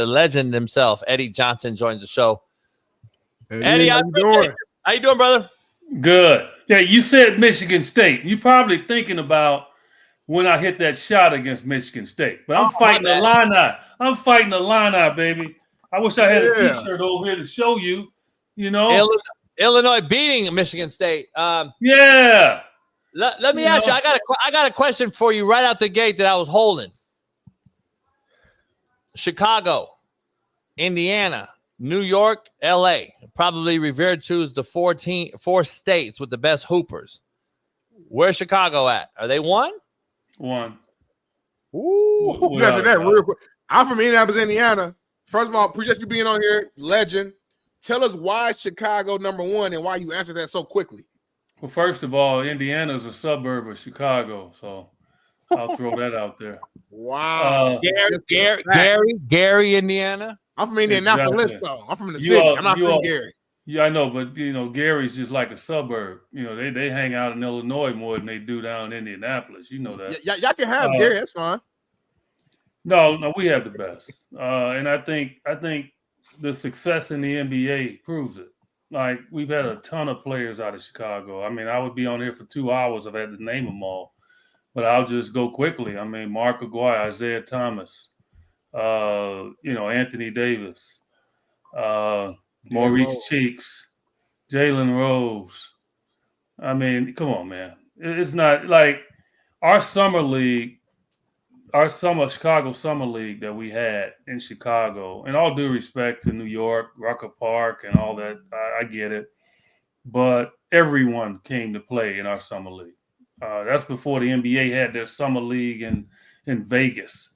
the legend himself, Eddie Johnson, joins the show. Hey, Eddie, how you doing? How you doing, brother? Good. Yeah, you said Michigan State. You're probably thinking about when I hit that shot against Michigan State. But I'm fighting the Illini. I'm fighting the Illini, baby. I wish I had a T-shirt over here to show you. You know, Illinois beating Michigan State. Yeah. Let me ask you. I got a question for you right out the gate that I was holding. Chicago, Indiana, New York, L.A. probably revered to as the four states with the best hoopers. Where's Chicago at? Are they one? One. Ooh. You answer that real quick. I'm from Indianapolis, Indiana. First of all, appreciate you being on here. Legend. Tell us why Chicago number one and why you answered that so quickly. Well, first of all, Indiana is a suburb of Chicago, so I'll throw that out there. Wow. Gary, Indiana. I'm from Indianapolis, though. I'm from the city. I'm not from Gary. Yeah, I know, but Gary's just like a suburb. They hang out in Illinois more than they do down in Indianapolis. You know that. Y'all can have Gary. That's fine. No, we have the best, and I think the success in the NBA proves it. Like, we've had a ton of players out of Chicago. I mean, I would be on here for 2 hours if I had to name them all, but I'll just go quickly. I mean, Mark Aguirre, Isaiah Thomas, Anthony Davis, Maurice Cheeks, Jalen Rose. I mean, come on, man. It's not like our Chicago Summer League that we had in Chicago, and all due respect to New York, Rucker Park, and all that, I get it. But everyone came to play in our Summer League. That's before the NBA had their Summer League in Vegas.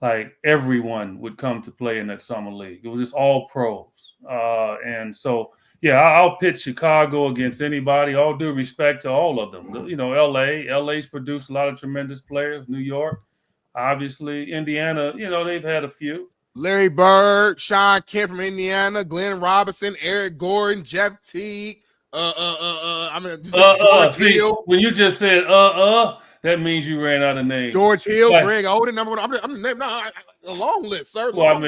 Like, everyone would come to play in that Summer League. It was just all pros. And so, yeah, I'll pitch Chicago against anybody, all due respect to all of them. LA's produced a lot of tremendous players. New York. Obviously, Indiana, they've had a few. Larry Bird, Shaun Kemp from Indiana, Glenn Robinson, Eric Gordon, Jeff Teague, George Hill. When you just said that means you ran out of names. George Hill, Greg Oden, number one. I'm the name now. A long list, sir. All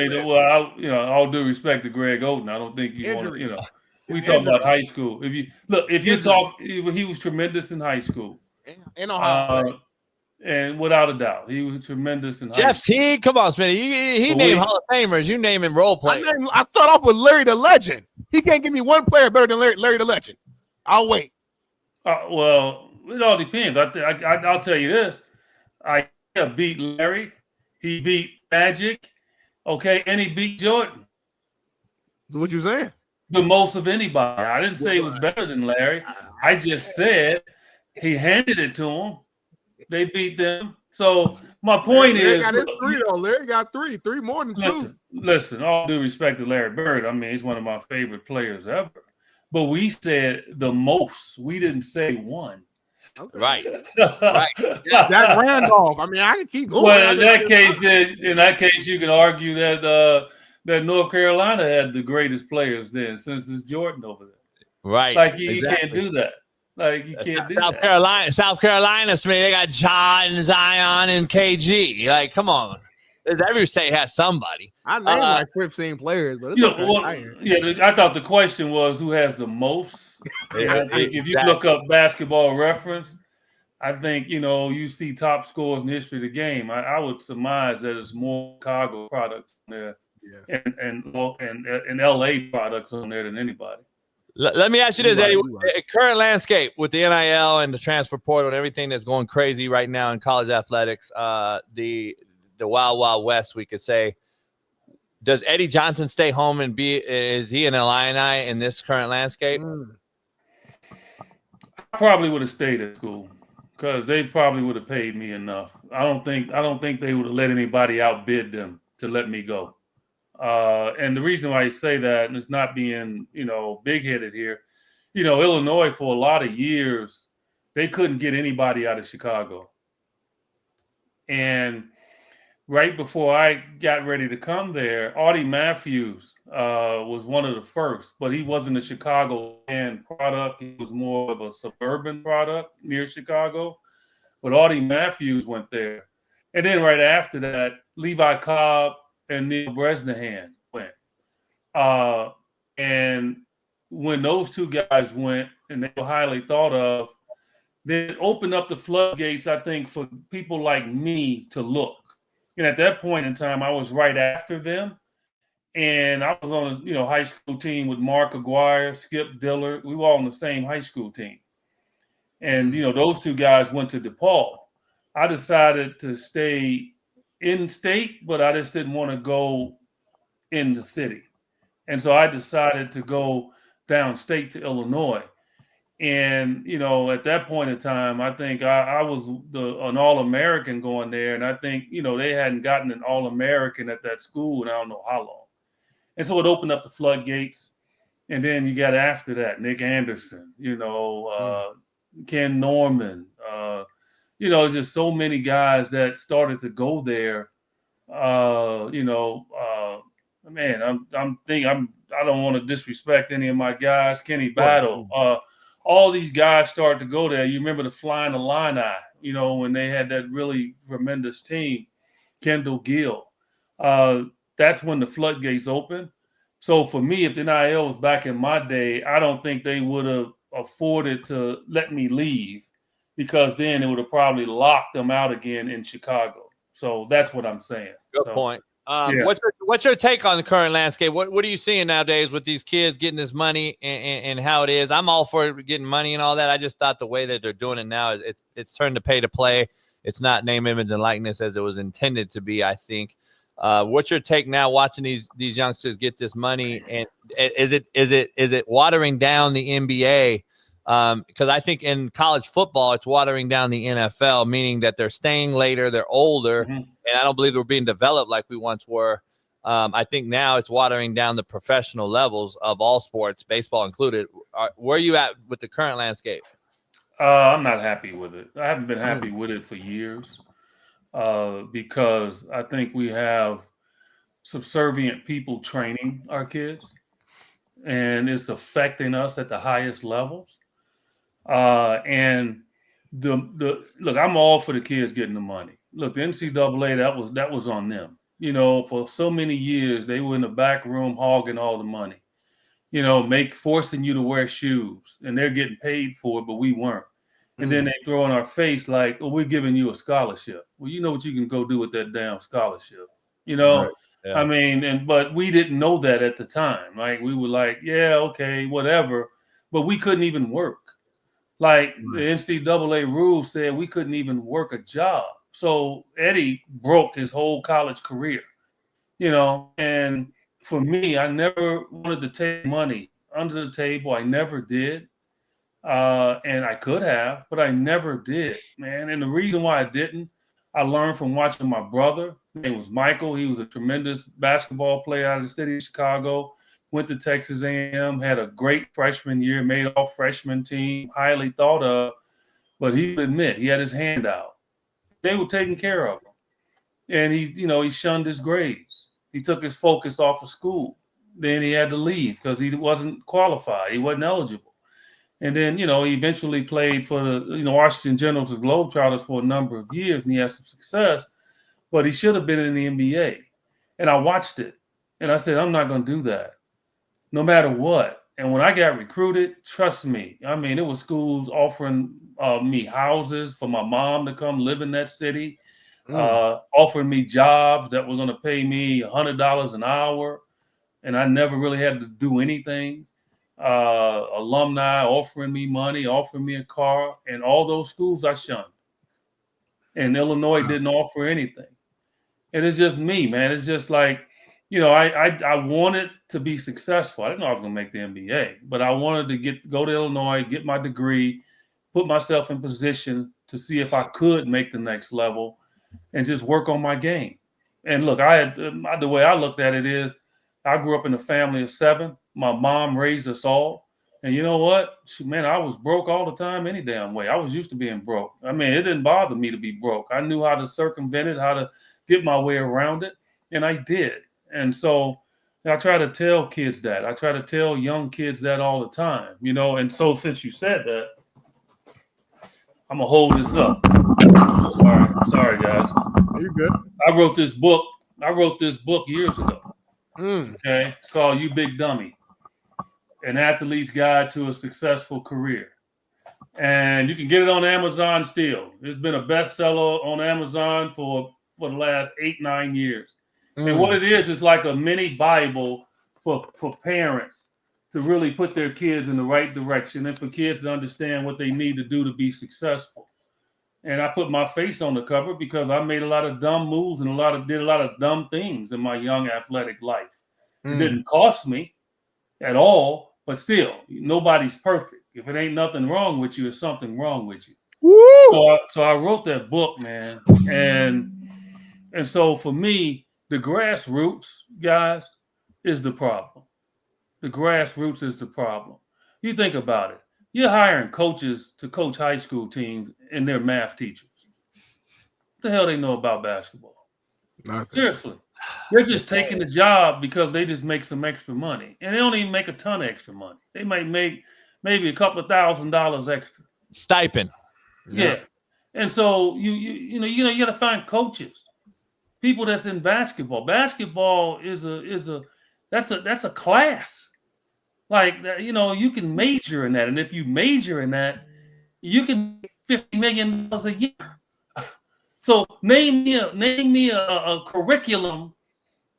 due respect to Greg Oden, I don't think you want to. We talk about high school. If you talk, he was tremendous in high school. In Ohio. And without a doubt, he was tremendous in Jeff Teague, come on, Smitty. He named Hall of Famers. You name him role players. I start off with Larry the Legend. He can't give me one player better than Larry the Legend. I'll wait. Well, it all depends. I'll tell you this. I beat Larry. He beat Magic. Okay, and he beat Jordan. So what you saying? The most of anybody. I didn't say he was better than Larry. I just said he handed it to him. They beat them. So my point is, Larry got three more than two. Listen, all due respect to Larry Bird, I mean, he's one of my favorite players ever. But we said the most. We didn't say one. Okay. Right. That Randolph. I mean, I can keep going. Well, in that case, you can argue that North Carolina had the greatest players then, since it's Jordan over there. Right. Like you can't do that. Like, you can't do South Carolina, Smith, they got John, Zion, and KG. Like, come on. Every state has somebody. I named like 15 players, but it's I thought the question was who has the most. I think if you look up Basketball Reference, I think, you see top scores in the history of the game. I would surmise that it's more Chicago products on there and LA products on there than anybody. Let me ask you this, Eddie. Current landscape with the NIL and the transfer portal and everything that's going crazy right now in college athletics, the Wild Wild West, we could say. Does Eddie Johnson stay home and is he an Illini in this current landscape? I probably would have stayed at school because they probably would have paid me enough. I don't think they would have let anybody outbid them to let me go. And the reason why I say that, and it's not being, big-headed here, Illinois for a lot of years, they couldn't get anybody out of Chicago. And right before I got ready to come there, Audie Matthews was one of the first, but he wasn't a Chicago product. He was more of a suburban product near Chicago. But Audie Matthews went there. And then right after that, Levi Cobb and Neil Bresnahan went. And when those two guys went, and they were highly thought of, then it opened up the floodgates, I think, for people like me to look. And at that point in time, I was right after them. And I was on a high school team with Mark Aguirre, Skip Dillard. We were all on the same high school team. And, those two guys went to DePaul. I decided to stay in state, but I just didn't want to go in the city. And so I decided to go downstate to Illinois. And, at that point in time, I think I was an All-American going there. And I think, they hadn't gotten an All-American at that school in I don't know how long. And so it opened up the floodgates. And then you got after that, Nick Anderson, Ken Norman, just so many guys that started to go there. Man, I don't want to disrespect any of my guys. Kenny Battle, all these guys started to go there. You remember the Flying Illini, when they had that really tremendous team, Kendall Gill. That's when the floodgates opened. So for me, if the NIL was back in my day, I don't think they would have afforded to let me leave, because then it would have probably locked them out again in Chicago. So that's what I'm saying. Good point. What's your take on the current landscape? What are you seeing nowadays with these kids getting this money and how it is? I'm all for getting money and all that. I just thought the way that they're doing it now, it's turned to pay to play. It's not name, image, and likeness as it was intended to be, I think. What's your take now watching these youngsters get this money? And is it watering down the NBA? Because I think in college football, it's watering down the NFL, meaning that they're staying later, they're older, and I don't believe they're being developed like we once were. I think now it's watering down the professional levels of all sports, baseball included. Where are you at with the current landscape? I'm not happy with it. I haven't been happy with it for years, because I think we have subservient people training our kids, and it's affecting us at the highest levels. And look, I'm all for the kids getting the money. Look, the NCAA, that was on them. For so many years, they were in the back room hogging all the money, forcing you to wear shoes, and they're getting paid for it, but we weren't. And then they throw in our face like, oh, we're giving you a scholarship. Well, you know what you can go do with that damn scholarship, Right. Yeah. I mean, but we didn't know that at the time. Like, we were like, yeah, okay, whatever. But we couldn't even work. Like, the NCAA rules said we couldn't even work a job. So Eddie broke his whole college career, and for me, I never wanted to take money under the table. I never did. And I could have, but I never did, man. And the reason why I didn't, I learned from watching my brother. His name was Michael. He was a tremendous basketball player out of the city of Chicago. Went to Texas A&M, had a great freshman year, made all freshman team, highly thought of. But he would admit he had his hand out. They were taking care of him. And he shunned his grades. He took his focus off of school. Then he had to leave because he wasn't qualified. He wasn't eligible. And then, he eventually played for the, Washington Generals and Globetrotters for a number of years, and he had some success. But he should have been in the NBA. And I watched it. And I said, I'm not going to do that, no matter what. And when I got recruited, trust me, I mean, it was schools offering me houses for my mom to come live in that city, offering me jobs that were going to pay me $100 an hour. And I never really had to do anything. Alumni offering me money, offering me a car, and all those schools I shunned. And Illinois didn't offer anything. And it's just me, man. It's just like, I wanted to be successful. I didn't know I was going to make the NBA, but I wanted to go to Illinois, get my degree, put myself in position to see if I could make the next level and just work on my game. And look, the way I looked at it is I grew up in a family of 7. My mom raised us all. And you know what? Man, I was broke all the time any damn way. I was used to being broke. I mean, it didn't bother me to be broke. I knew how to circumvent it, how to get my way around it. And I did. And so I try to tell kids that. I try to tell young kids that all the time, And so since you said that, I'm going to hold this up. Sorry, guys. You're good. I wrote this book I wrote this book years ago. Okay, it's called "You Big Dummy: An Athlete's Guide to a Successful Career," and you can get it on Amazon still. It's been a bestseller on Amazon for the last 8-9 years. And what it is like a mini Bible for parents to really put their kids in the right direction and for kids to understand what they need to do to be successful. And I put my face on the cover because I made a lot of dumb moves and did a lot of dumb things in my young athletic life. It didn't cost me at all, but still, nobody's perfect. If it ain't nothing wrong with you, it's something wrong with you. So I wrote that book, man. And so for me, the grassroots, guys, is the problem. The grassroots is the problem. You think about it. You're hiring coaches to coach high school teams and they're math teachers. What the hell they know about basketball? Nothing. Seriously. They're just taking the job because they just make some extra money. And they don't even make a ton of extra money. They might make maybe a couple of $1,000s extra. Stipend. Yeah. And so you got to find coaches. People that's in basketball. Basketball is a class. Like, you can major in that. And if you major in that, you can make $50 million a year. So name me a curriculum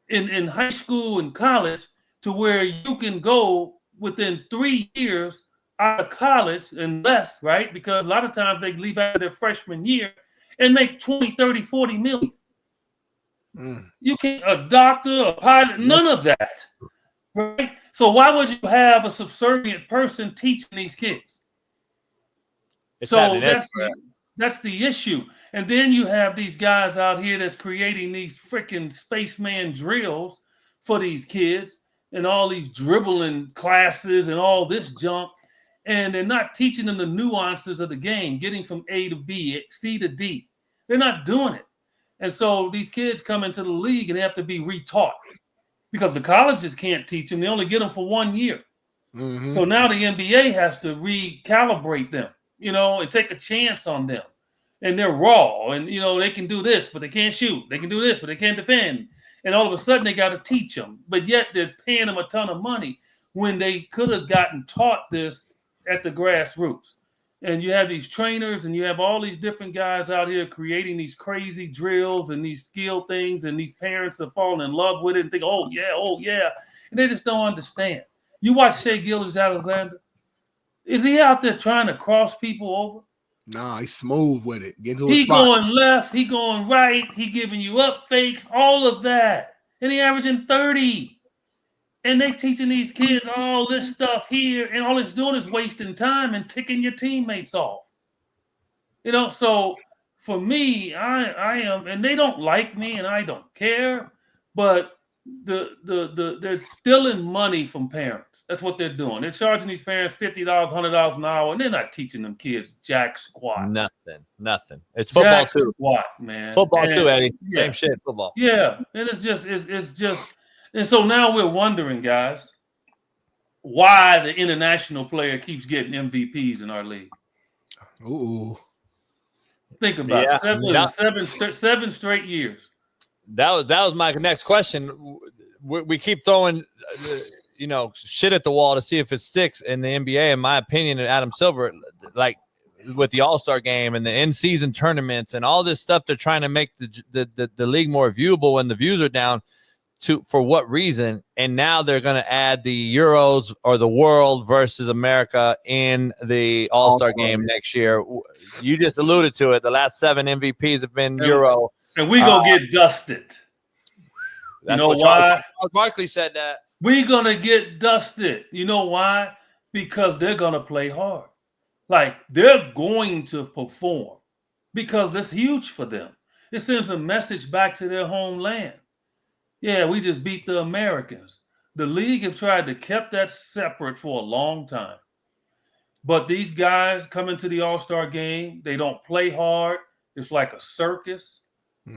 in high school and college to where you can go within 3 years out of college and less, right? Because a lot of times they leave out of their freshman year and make 20, 30, 40 million. You can't, a doctor, a pilot, none of that, right? So why would you have a subservient person teaching these kids? So that's the issue. And then you have these guys out here that's creating these freaking spaceman drills for these kids and all these dribbling classes and all this junk. And they're not teaching them the nuances of the game, getting from A to B, C to D. They're not doing it. And so these kids come into the league and they have to be retaught because the colleges can't teach them. They only get them for 1 year. So now the NBA has to recalibrate them, and take a chance on them. And they're raw and, they can do this, but they can't shoot. They can do this, but they can't defend. And all of a sudden they got to teach them. But yet they're paying them a ton of money when they could have gotten taught this at the grassroots. And you have these trainers and you have all these different guys out here creating these crazy drills and these skill things. And these parents are falling in love with it and think, oh, yeah. And they just don't understand. You watch Shai Gilgeous-Alexander. Is he out there trying to cross people over? Nah, he's smooth with it. Get to he going left, he going right, he giving you up fakes, all of that. And he averaging 30. And they teaching these kids all this stuff here, and all it's doing is wasting time and ticking your teammates off. So for me, I am, and they don't like me, and I don't care. But they're stealing money from parents. That's what they're doing. They're charging these parents $50, $100 an hour, and they're not teaching them kids jack squat. Nothing. It's football jack too. Squat, man. Football too, Eddie. Same shit. Football. Yeah, and it's just. And so now we're wondering, guys, why the international player keeps getting MVPs in our league. Ooh. Think about it. Seven straight years. That was my next question. We keep throwing, shit at the wall to see if it sticks in the NBA. In my opinion, and Adam Silver, like with the All-Star game and the in-season tournaments and all this stuff, they're trying to make the league more viewable when the views are down. For what reason? And now they're going to add the Euros or the World versus America in the All-Star game next year. You just alluded to it. The last 7 MVPs have been Euro. And we going to get dusted. You know why? Charles Barkley said that. We're going to get dusted. You know why? Because they're going to play hard. Like, they're going to perform because it's huge for them. It sends a message back to their homeland. Yeah, we just beat the Americans. The league have tried to keep that separate for a long time. But these guys come into the All-Star game. They don't play hard. It's like a circus.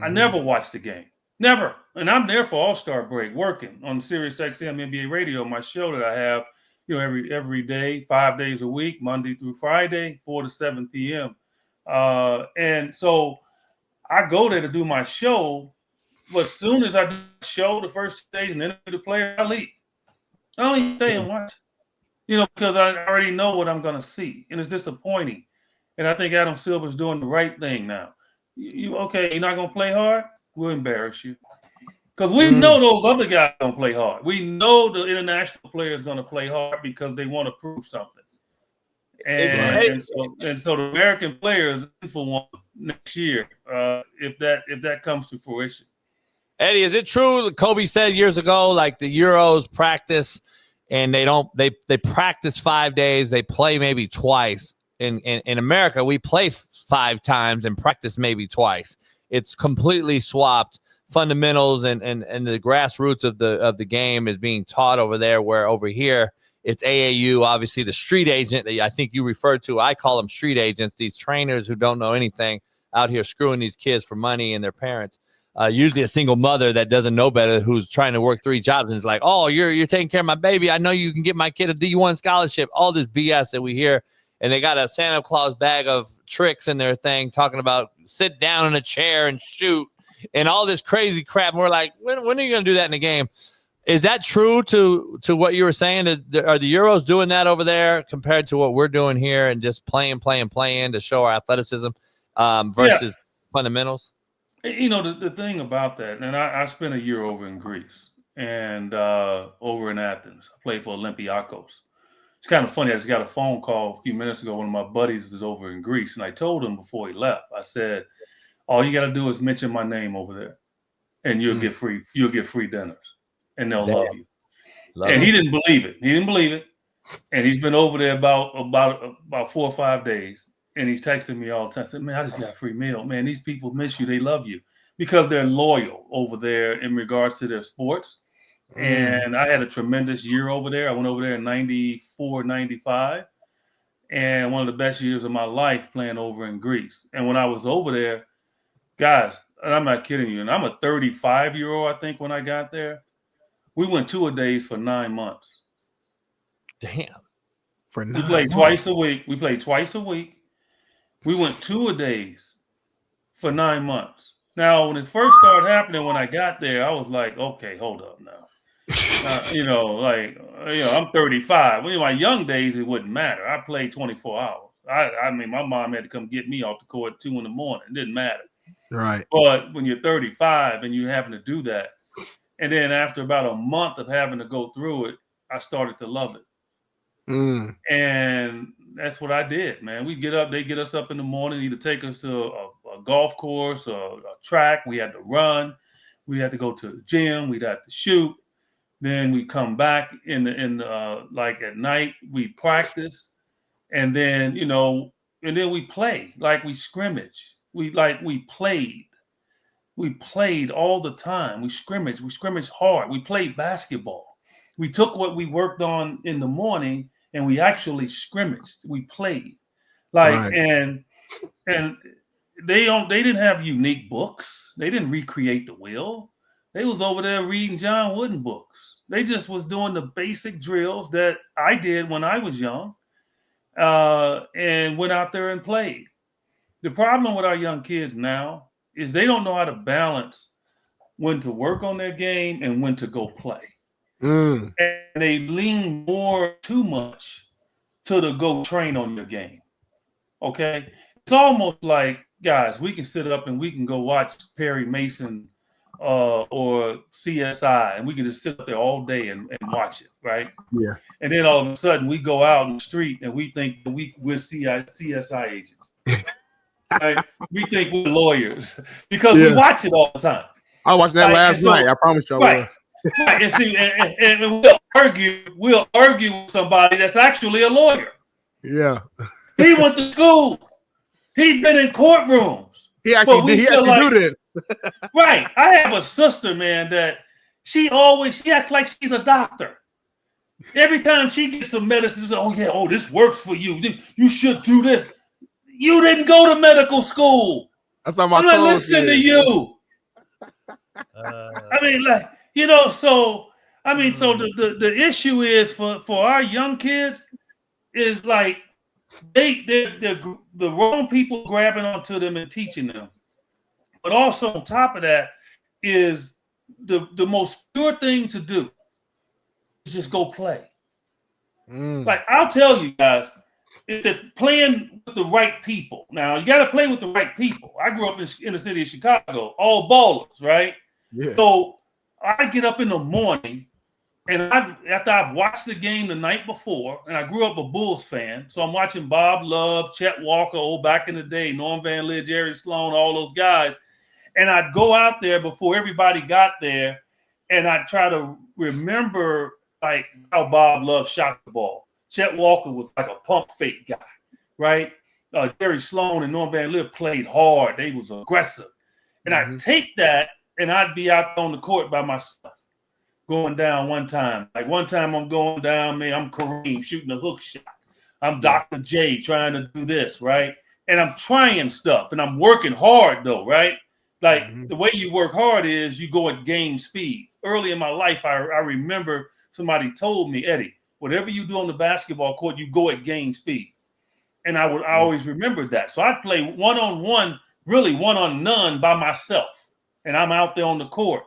I never watched the game. Never. And I'm there for All-Star break, working on Sirius XM NBA Radio, my show that I have, every day, 5 days a week, Monday through Friday, 4 to 7 p.m. And so I go there to do my show. But as soon as I do the show the first 2 days and interview the player, I leave. I don't even stay and watch. Because I already know what I'm going to see, and it's disappointing. And I think Adam Silver's doing the right thing now. Okay, you're not going to play hard? We'll embarrass you. Because we know those other guys don't play hard. We know the international players going to play hard because they want to prove something. And so the American players for one next year, if that comes to fruition. Eddie, is it true that Kobe said years ago, like the Euros practice and they practice 5 days, they play maybe twice. In America, we play 5 times and practice maybe twice. It's completely swapped. Fundamentals and the grassroots of the game is being taught over there, where over here it's AAU, obviously the street agent that I think you referred to. I call them street agents, these trainers who don't know anything out here screwing these kids for money and their parents. Usually a single mother that doesn't know better, who's trying to work 3 jobs and is like, oh, you're taking care of my baby. I know you can get my kid a D1 scholarship. All this BS that we hear. And they got a Santa Claus bag of tricks in their thing talking about sit down in a chair and shoot and all this crazy crap. And we're like, when are you going to do that in the game? Is that true to what you were saying? Are the Euros doing that over there compared to what we're doing here and just playing to show our athleticism versus fundamentals? The thing about that, and I spent a year over in Greece and over in Athens. I played for Olympiacos. It's kind of funny. I just got a phone call a few minutes ago. One of my buddies is over in Greece, and I told him before he left, I said, all you got to do is mention my name over there, and you'll get free dinners, and they'll love you. He didn't believe it. And he's been over there about 4 or 5 days. And he's texting me all the time. I said, man, I just got a free meal. Man, these people miss you. They love you because they're loyal over there in regards to their sports. And I had a tremendous year over there. I went over there in 94, 95. And one of the best years of my life playing over in Greece. And when I was over there, guys, and I'm not kidding you, and I'm a 35-year-old, I think, when I got there. We went 2-a-days for 9 months. Damn. We played twice a week. We went 2-a-days for 9 months. Now, when it first started happening, when I got there, I was like, okay, hold up now. I'm 35. In my young days, it wouldn't matter. I played 24 hours. I mean, my mom had to come get me off the court at 2 in the morning. It didn't matter. Right. But when you're 35 and you're having to do that, and then after about a month of having to go through it, I started to love it. And that's what I did, man. We get up, they get us up in the morning, either take us to a golf course or a track. We had to run. We had to go to the gym. We'd have to shoot. Then we come back like at night, we practice. And then, and then we play, like we scrimmage. We played. We played all the time. We scrimmaged hard. We played basketball. We took what we worked on in the morning and we actually scrimmaged. We played. And they didn't have unique books. They didn't recreate the wheel. They was over there reading John Wooden books. They just was doing the basic drills that I did when I was young, and went out there and played. The problem with our young kids now is they don't know how to balance when to work on their game and when to go play. And they lean too much to the go train on your game. Okay? It's almost like, guys, we can sit up and we can go watch Perry Mason or CSI, and we can just sit up there all day and watch it, right? Yeah. And then all of a sudden we go out in the street and we think we're CSI agents. Right? We think we're lawyers because we watch it all the time. I watched that last night. I promise you. Right. And see, and we'll argue with somebody that's actually a lawyer. Yeah. He went to school. He's been in courtrooms. He actually do this. Right. I have a sister, man, that she acts like she's a doctor. Every time she gets some medicine, she says, this works for you. You should do this. You didn't go to medical school. That's not my I'm not listening to you. So the issue is for our young kids is like they're the wrong people grabbing onto them and teaching them. But also on top of that is the most pure thing to do is just go play. Like, I'll tell you guys, it's playing with the right people. Now, you got to play with the right people. I grew up in the city of Chicago, all ballers, right? Yeah. So I get up in the morning, and after I've watched the game the night before, and I grew up a Bulls fan, so I'm watching Bob Love, Chet Walker, back in the day, Norm Van Lier, Jerry Sloan, all those guys. And I'd go out there before everybody got there, and I'd try to remember like how Bob Love shot the ball. Chet Walker was like a pump fake guy, right? Jerry Sloan and Norm Van Lier played hard. They was aggressive. And I'd take that, and I'd be out on the court by myself, going down one time. Like one time I'm going down, man, I'm Kareem shooting a hook shot. I'm Dr. J trying to do this, right? And I'm trying stuff, and I'm working hard, though, right? Like the way you work hard is you go at game speed. Early in my life, I remember somebody told me, Eddie, whatever you do on the basketball court, you go at game speed. And I always remembered that. So I'd play one-on-one, really one-on-none by myself. And I'm out there on the court.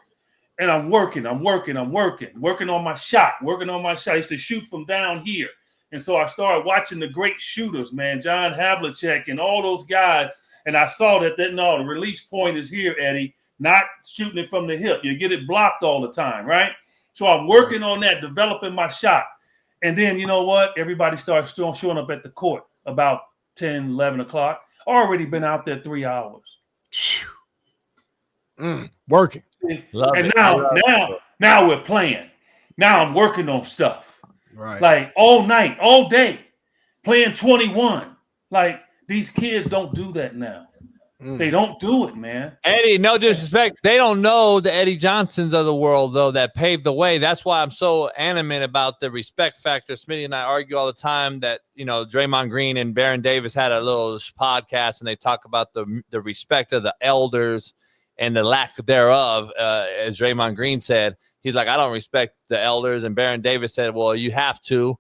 And I'm working on my shot. I used to shoot from down here. And so I started watching the great shooters, man, John Havlicek and all those guys. And I saw that the release point is here, Eddie, not shooting it from the hip. You get it blocked all the time, right? So I'm working on that, developing my shot. And then, you know what? Everybody starts showing up at the court about 10, 11 o'clock. Already been out there 3 hours. Working. And now we're playing. Now I'm working on stuff. Right. Like all night, all day, playing 21. Like these kids don't do that now. They don't do it, man. Eddie, no disrespect. They don't know the Eddie Johnsons of the world, though, that paved the way. That's why I'm so animate about the respect factor. Smitty and I argue all the time that, Draymond Green and Baron Davis had a little podcast, and they talk about the respect of the elders and the lack thereof. As Draymond Green said, he's like, I don't respect the elders. And Baron Davis said, well, you have to.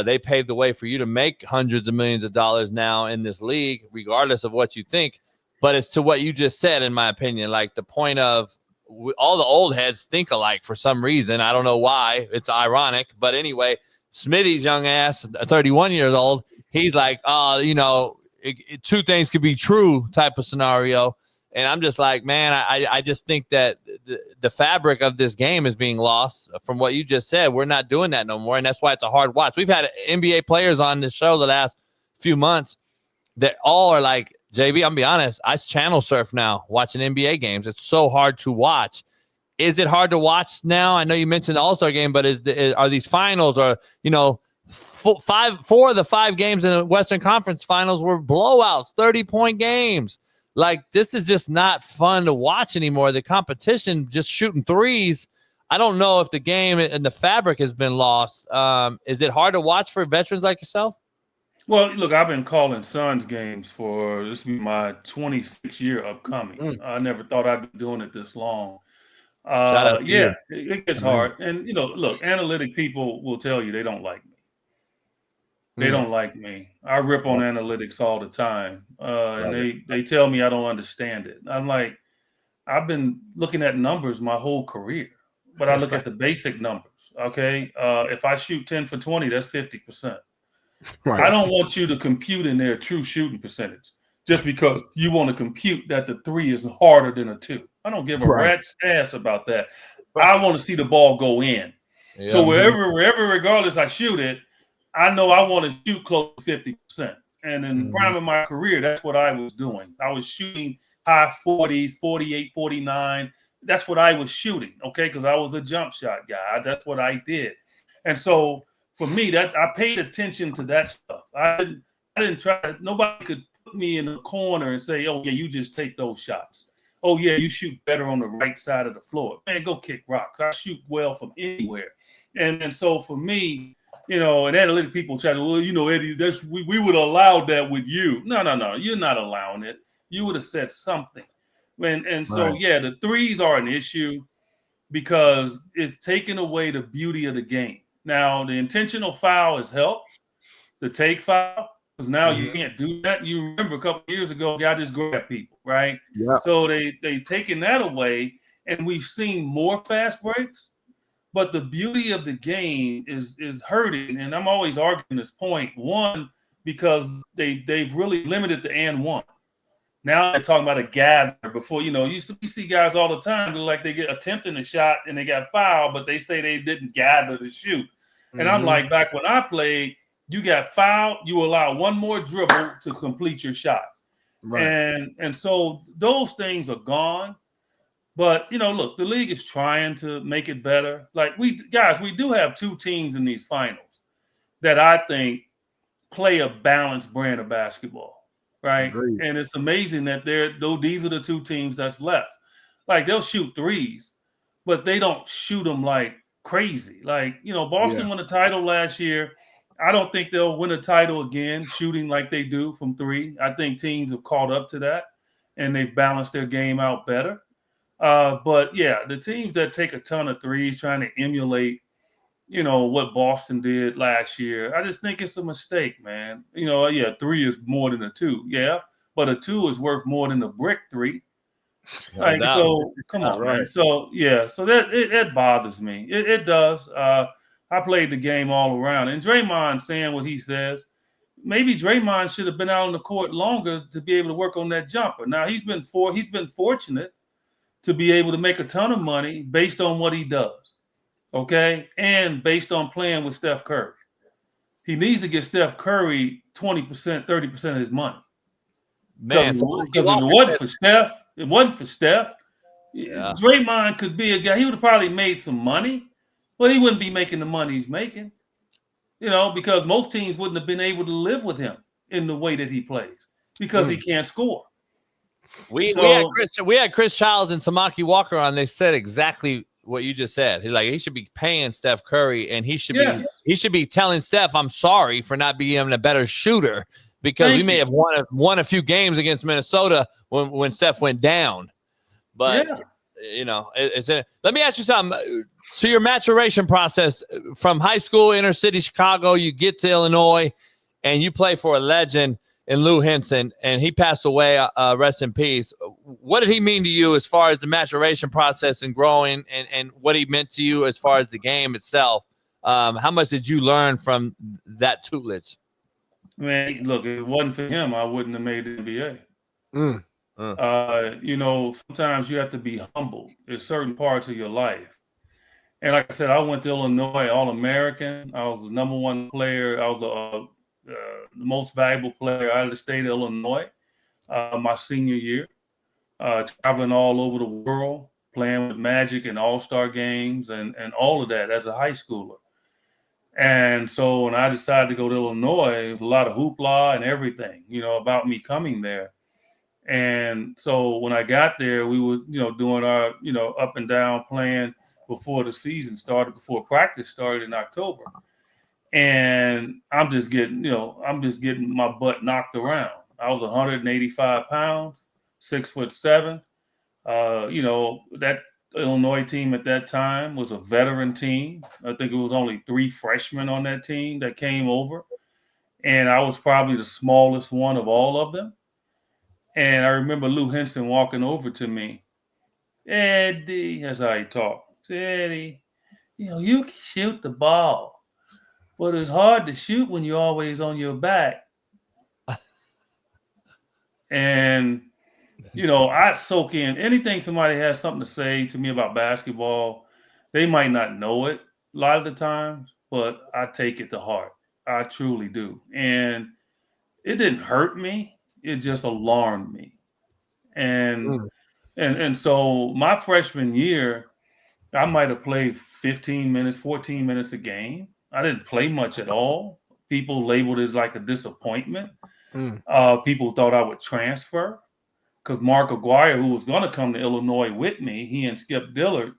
They paved the way for you to make hundreds of millions of dollars now in this league, regardless of what you think. But it's to what you just said, in my opinion, like the point of all the old heads think alike for some reason. I don't know why. It's ironic. But anyway, Smitty's young ass, 31 years old, he's like, two things could be true type of scenario. And I'm just like, man, I just think that the fabric of this game is being lost from what you just said. We're not doing that no more. And that's why it's a hard watch. We've had NBA players on this show the last few months that all are like, JB, I'm be honest, I channel surf now watching NBA games. It's so hard to watch. Is it hard to watch now? I know you mentioned the All-Star game, but are these finals or, four of the 5 games in the Western Conference finals were blowouts, 30-point games. Like, this is just not fun to watch anymore. The competition, just shooting threes. I don't know if the game and the fabric has been lost. Is it hard to watch for veterans like yourself? Well, look, I've been calling Suns games for this will be my 26th year upcoming. I never thought I'd be doing it this long. Shout out to you. It gets hard. And, look, analytic people will tell you they don't like me. They don't like me. I rip on analytics all the time. And they tell me I don't understand it. I'm like, I've been looking at numbers my whole career, but I look at the basic numbers, okay? If I shoot 10 for 20, that's 50%. Right. I don't want you to compute in their true shooting percentage just because you want to compute that the 3 is harder than a 2. I don't give a rat's ass about that. I want to see the ball go in. Yeah. So wherever, regardless I shoot it, I know I want to shoot close to 50%. And in the prime of my career, that's what I was doing. I was shooting high 40s, 48, 49. That's what I was shooting, okay, because I was a jump shot guy. That's what I did. And so for me, that I paid attention to that stuff. I didn't try. Nobody could put me in a corner and say, "Oh yeah, you just take those shots." Oh yeah, you shoot better on the right side of the floor. Man, go kick rocks. I shoot well from anywhere. And so for me, and analytic people try to, well, Eddie, we would allow that with you. No, you're not allowing it. You would have said something. And so the threes are an issue because it's taking away the beauty of the game. Now, the intentional foul has helped. The take foul, because now you can't do that. You remember a couple of years ago, guys just grabbed people, right? Yeah. So they taken that away, and we've seen more fast breaks. But the beauty of the game is hurting, and I'm always arguing this point. One, because they've really limited the and one. Now they're talking about a gather. Before, you see guys all the time, they're like they get attempting a shot and they got fouled, but they say they didn't gather to shoot. And I'm like, back when I played, you got fouled, you allow one more dribble to complete your shot. Right. And so those things are gone. But, look, the league is trying to make it better. Like, we do have two teams in these finals that I think play a balanced brand of basketball, right? Agreed. And it's amazing that these are the two teams that's left. Like, they'll shoot threes, but they don't shoot them like crazy. Like, Boston won a title last year. I don't think they'll win a title again shooting like they do from three. I think teams have caught up to that, and they've balanced their game out better. But yeah, the teams that take a ton of threes trying to emulate, what Boston did last year, I just think it's a mistake, man. Three is more than a two. Yeah. But a two is worth more than a brick three. Like, so come on, right. Man. So yeah, so that bothers me. It does. I played the game all around, and Draymond saying what he says, maybe Draymond should have been out on the court longer to be able to work on that jumper. Now he's been fortunate to be able to make a ton of money based on what he does, okay? And based on playing with Steph Curry. He needs to get Steph Curry 20%, 30% of his money. Man, because if it wasn't for Steph, Draymond could be a guy. He would have probably made some money, but he wouldn't be making the money he's making, because most teams wouldn't have been able to live with him in the way that he plays because he can't score. We had Chris Childs and Samaki Walker on. They said exactly what you just said. He's like, he should be paying Steph Curry, and he should be telling Steph, "I'm sorry for not being a better shooter because we may have won a few games against Minnesota when Steph went down." But let me ask you something. So your maturation process from high school, inner city Chicago, you get to Illinois, and you play for a legend in Lou Henson, and he passed away, rest in peace. What did he mean to you as far as the maturation process and growing, and what he meant to you as far as the game itself? How much did you learn from that tutelage? Man, look, if it wasn't for him, I wouldn't have made the NBA. Sometimes you have to be humble in certain parts of your life. And like I said, I went to Illinois, All-American. I was the number one player. I was the most valuable player out of the state of Illinois my senior year, traveling all over the world, playing with Magic and all-star games and all of that as a high schooler. And so when I decided to go to Illinois, it was a lot of hoopla and everything, about me coming there. And so when I got there, we were, doing our, up and down playing before the season started, before practice started in October. And I'm just getting my butt knocked around. I was 185 pounds, 6'7". That Illinois team at that time was a veteran team. I think it was only 3 freshmen on that team that came over. And I was probably the smallest one of all of them. And I remember Lou Henson walking over to me. Eddie, that's how he talked. Eddie, you can shoot the ball, but it's hard to shoot when you're always on your back. And, I soak in anything somebody has something to say to me about basketball. They might not know it a lot of the times, but I take it to heart. I truly do. And it didn't hurt me. It just alarmed me. And so my freshman year, I might have played 15 minutes, 14 minutes a game. I didn't play much at all. People labeled it like a disappointment. People thought I would transfer because Mark Aguirre, who was going to come to Illinois with me, he and Skip Dillard,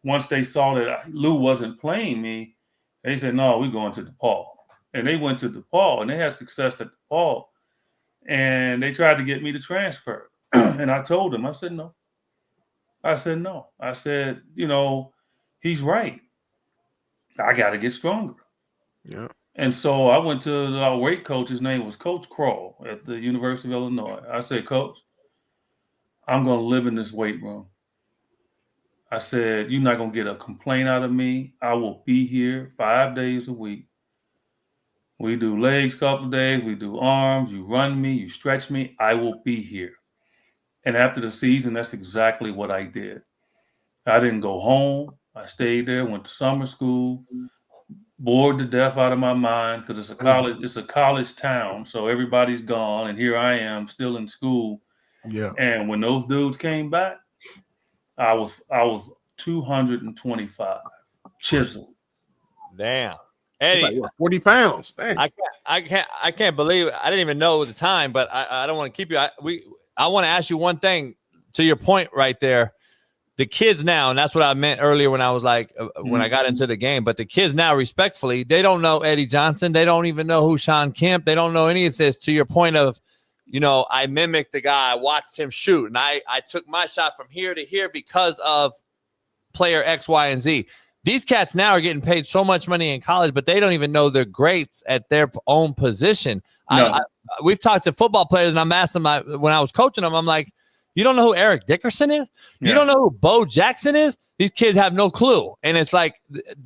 once they saw that Lou wasn't playing me, they said, no, we're going to DePaul. And they went to DePaul, and they had success at DePaul. And they tried to get me to transfer. And I told them, I said, no. I said, he's right. I got to get stronger. Yeah. And so I went to our weight coach. His name was Coach Kroll at the University of Illinois. I said, Coach, I'm going to live in this weight room. I said, you're not going to get a complaint out of me. I will be here 5 days a week. We do legs a couple of days. We do arms. You run me. You stretch me. I will be here. And after the season, that's exactly what I did. I didn't go home. I stayed there, went to summer school, bored to death out of my mind because it's a college town. So everybody's gone. And here I am still in school. Yeah. And when those dudes came back, I was 225 chiseled. Damn. Eddie, like, what, 40 pounds. Dang. I can't believe it. I didn't even know at the time, but I don't want to keep you. I want to ask you one thing to your point right there. The kids now, and that's what I meant earlier when I was like, when I got into the game, but the kids now, respectfully, they don't know Eddie Johnson. They don't even know who Shaun Kemp. They don't know any of this. To your point of, I mimicked the guy. I watched him shoot, and I took my shot from here to here because of player X, Y, and Z. These cats now are getting paid so much money in college, but they don't even know they're greats at their own position. No. We've talked to football players, and I'm asking when I was coaching them, I'm like, you don't know who Eric Dickerson is? You don't know who Bo Jackson is? These kids have no clue. And it's like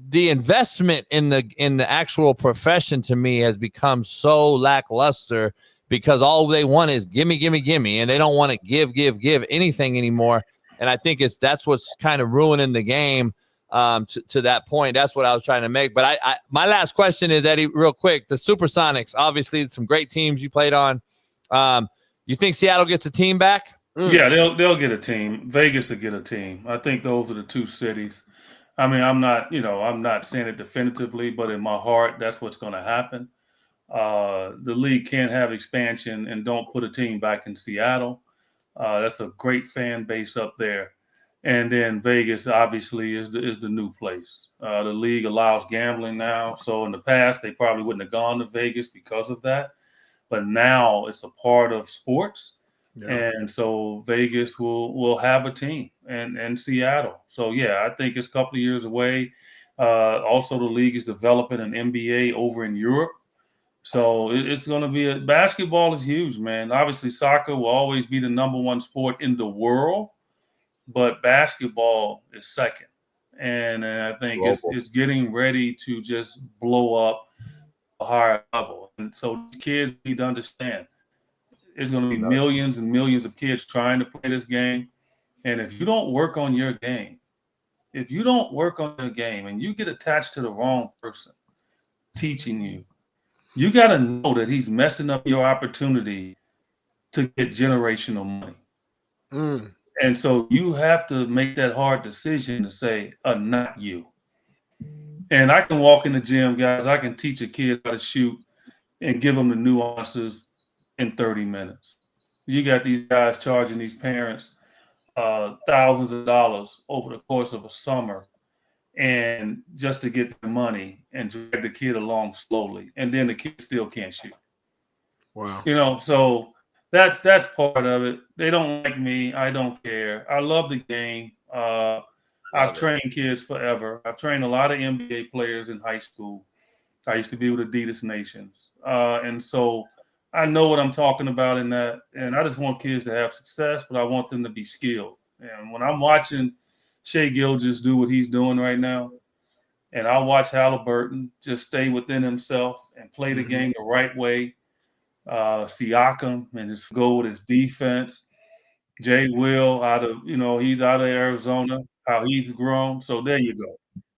the investment in the actual profession to me has become so lackluster because all they want is gimme, gimme, gimme. And they don't want to give anything anymore. And I think that's what's kind of ruining the game to that point. That's what I was trying to make. But my last question is, Eddie, real quick, the Supersonics, obviously some great teams you played on. You think Seattle gets a team back? Yeah, they'll get a team. Vegas will get a team. I think those are the two cities. I mean, I'm not saying it definitively, but in my heart, that's what's going to happen. The league can't have expansion and don't put a team back in Seattle. That's a great fan base up there. And then Vegas obviously is the new place. The league allows gambling now. So in the past, they probably wouldn't have gone to Vegas because of that. But now it's a part of sports. Yeah. And so Vegas will have a team and Seattle. So, yeah, I think it's a couple of years away. Also, the league is developing an NBA over in Europe. So it's going to be basketball is huge, man. Obviously, soccer will always be the number one sport in the world, but basketball is second. And I think it's getting ready to just blow up a higher level. And so kids need to understand. There's going to be millions and millions of kids trying to play this game. And if you don't work on your game, and you get attached to the wrong person teaching you, you got to know that he's messing up your opportunity to get generational money. And so you have to make that hard decision to say, not you. And I can walk in the gym, guys. I can teach a kid how to shoot and give them the nuances in 30 minutes. You got these guys charging these parents thousands of dollars over the course of a summer and just to get the money and drag the kid along slowly. And then the kid still can't shoot. Wow. So that's part of it. They don't like me. I don't care. I love the game. I've trained kids forever. I've trained a lot of NBA players in high school. I used to be with Adidas Nations. And so I know what I'm talking about in that. And I just want kids to have success, but I want them to be skilled. And when I'm watching Shai Gilgeous do what he's doing right now, and I watch Halliburton just stay within himself and play the game the right way, Siakam and his goal with his defense, Jay Will he's out of Arizona, how he's grown. So there you go.